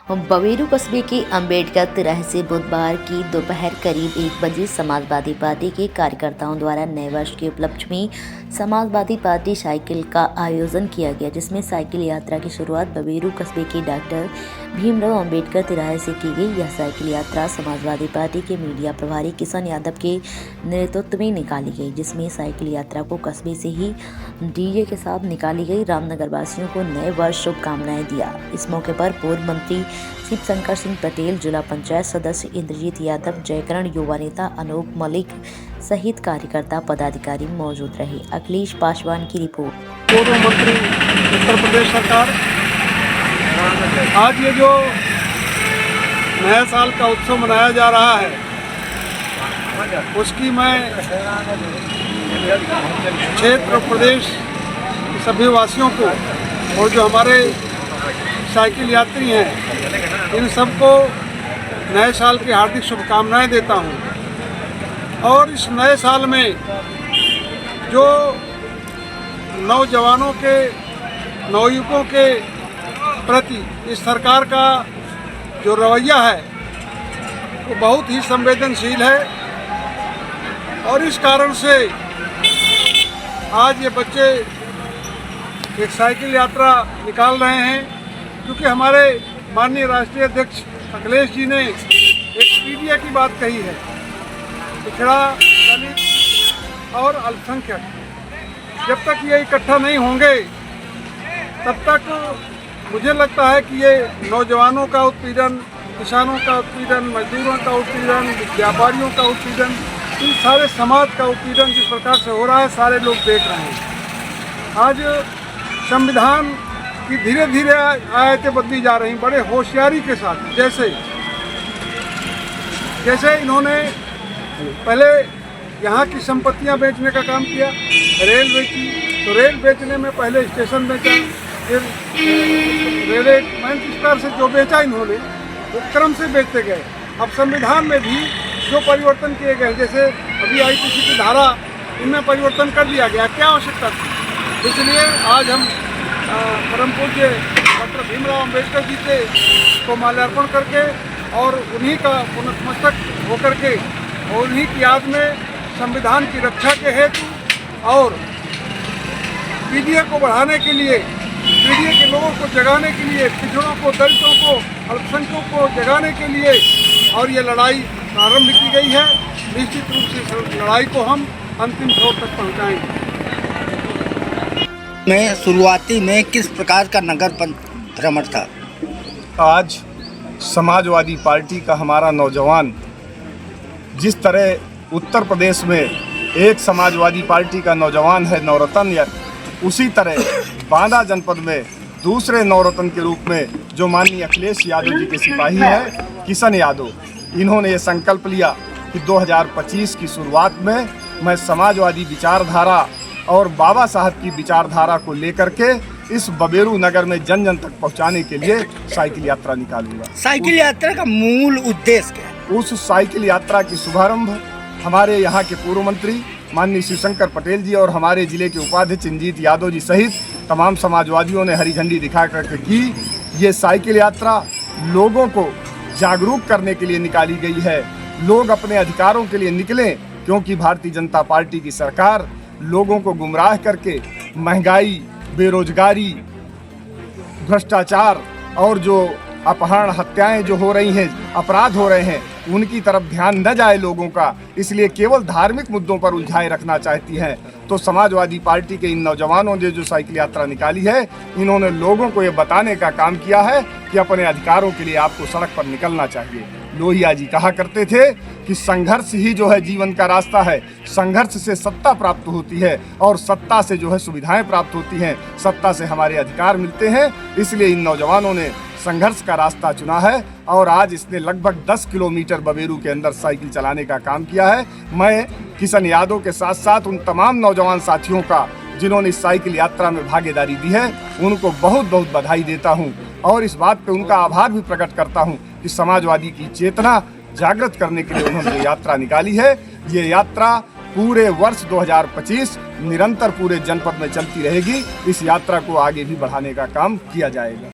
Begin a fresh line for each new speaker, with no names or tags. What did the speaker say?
बवेरू कस्बे के अंबेडकर तिराहे से बुधवार की दोपहर करीब 1 बजे समाजवादी पार्टी के कार्यकर्ताओं द्वारा नए वर्ष के उपलक्ष्य में समाजवादी पार्टी साइकिल का आयोजन किया गया, जिसमें साइकिल यात्रा की शुरुआत बवेरू कस्बे के डॉक्टर भीमराव अंबेडकर तिराहे से की गई। यह साइकिल यात्रा समाजवादी पार्टी के मीडिया प्रभारी किशन यादव के नेतृत्व में निकाली गई, जिसमें साइकिल यात्रा को कस्बे से ही डीजे के साथ निकाली गई। रामनगर वासियों को नए वर्ष शुभकामनाएं दिया। इस मौके पर पूर्व मंत्री शिवशंकर सिंह पटेल, जिला पंचायत सदस्य इंद्रजीत यादव, जयकरण युवा नेता अनूप मलिक सहित कार्यकर्ता पदाधिकारी मौजूद रहे। अखिलेश पासवान की रिपोर्ट।
पूर्व मंत्री उत्तर प्रदेश सरकार, आज ये जो नया साल का उत्सव मनाया जा रहा है, उसकी मैं क्षेत्र प्रदेश के सभी वासियों को और जो हमारे साइकिल यात्री हैं, इन सबको नए साल की हार्दिक शुभकामनाएं देता हूं। और इस नए साल में जो नौजवानों के, नवयुवकों के प्रति इस सरकार का जो रवैया है वो बहुत ही संवेदनशील है, और इस कारण से आज ये बच्चे एक साइकिल यात्रा निकाल रहे हैं, क्योंकि हमारे माननीय राष्ट्रीय अध्यक्ष अखिलेश जी ने एक पीडीए की बात कही है, पिछड़ा, दलित और अल्पसंख्यक। जब तक ये इकट्ठा नहीं होंगे तब तक मुझे लगता है कि ये नौजवानों का उत्पीड़न, किसानों का उत्पीड़न, मजदूरों का उत्पीड़न, व्यापारियों का उत्पीड़न, इन सारे समाज का उत्पीड़न जिस प्रकार से हो रहा है, सारे लोग देख रहे हैं। आज संविधान की धीरे धीरे आयतें बदली जा रही, बड़े होशियारी के साथ। जैसे इन्होंने पहले यहाँ की संपत्तियाँ बेचने का काम किया, रेल बेची, तो रेल बेचने में पहले स्टेशन बेचा, फिर रेलवे मैनचेस्टर से जो बेचा इन्होंने वो क्रम से बेचते गए। अब संविधान में भी जो परिवर्तन किए गए, जैसे अभी आईपीसी की धारा, इनमें परिवर्तन कर दिया गया, क्या आवश्यकता थी। इसलिए आज हम परम पूज्य डॉक्टर भीमराव अंबेडकर जी के को माल्यार्पण करके और उन्हीं का पुनर्मस्तक होकर के और उन्हीं की याद में संविधान की रक्षा के हेतु और पीडीए को बढ़ाने के लिए, पीडीए के लोगों को जगाने के लिए, पिछड़ों को, दलितों को, अल्पसंख्यकों को जगाने के लिए और ये लड़ाई प्रारंभ की गई है। निश्चित रूप से इस लड़ाई को हम अंतिम छोर तक पहुंचाएंगे।
में शुरुआती में किस प्रकार का नगर भ्रमण था?
आज समाजवादी पार्टी का हमारा नौजवान, जिस तरह उत्तर प्रदेश में एक समाजवादी पार्टी का नौजवान है नवरत्न, उसी तरह बांदा जनपद में दूसरे नवरत्न के रूप में जो माननीय अखिलेश यादव जी के सिपाही हैं, किशन यादव, इन्होंने ये संकल्प लिया कि 2025 की शुरुआत में मैं समाजवादी विचारधारा और बाबा साहब की विचारधारा को लेकर के इस बवेरू नगर में जन जन तक पहुंचाने के लिए साइकिल यात्रा निकालूंगा।
साइकिल यात्रा का मूल उद्देश्य क्या है?
उस साइकिल यात्रा की शुभारंभ हमारे यहाँ के पूर्व मंत्री माननीय शिवशंकर पटेल जी और हमारे जिले के उपाध्यक्ष इंद्रजीत यादव जी सहित तमाम समाजवादियों ने हरी झंडी दिखा करके की। ये साइकिल यात्रा लोगों को जागरूक करने के लिए निकाली गई है। लोग अपने अधिकारों के लिए निकलें, क्योंकि भारतीय जनता पार्टी की सरकार लोगों को गुमराह करके महंगाई, बेरोजगारी, भ्रष्टाचार और जो अपहरण, हत्याएं जो हो रही हैं, अपराध हो रहे हैं, उनकी तरफ ध्यान न जाए लोगों का, इसलिए केवल धार्मिक मुद्दों पर उलझाए रखना चाहती हैं। तो समाजवादी पार्टी के इन नौजवानों ने जो साइकिल यात्रा निकाली है, इन्होंने लोगों को ये बताने का काम किया है कि अपने अधिकारों के लिए आपको सड़क पर निकलना चाहिए। लोहिया जी कहा करते थे कि संघर्ष ही जो है जीवन का रास्ता है। संघर्ष से सत्ता प्राप्त होती है और सत्ता से जो है सुविधाएं प्राप्त होती हैं, सत्ता से हमारे अधिकार मिलते हैं। इसलिए इन नौजवानों ने संघर्ष का रास्ता चुना है और आज इसने लगभग 10 किलोमीटर बवेरू के अंदर साइकिल चलाने का काम किया है। मैं किशन यादव के साथ साथ उन तमाम नौजवान साथियों का जिन्होंने इस साइकिल यात्रा में भागीदारी दी है, उनको बहुत बहुत बधाई देता हूं और इस बात पे उनका आभार भी प्रकट करता हूं कि समाजवादी की चेतना जागृत करने के लिए उन्होंने ये यात्रा निकाली है। ये यात्रा पूरे वर्ष 2025 निरंतर पूरे जनपद में चलती रहेगी। इस यात्रा को आगे भी बढ़ाने का काम किया जाएगा।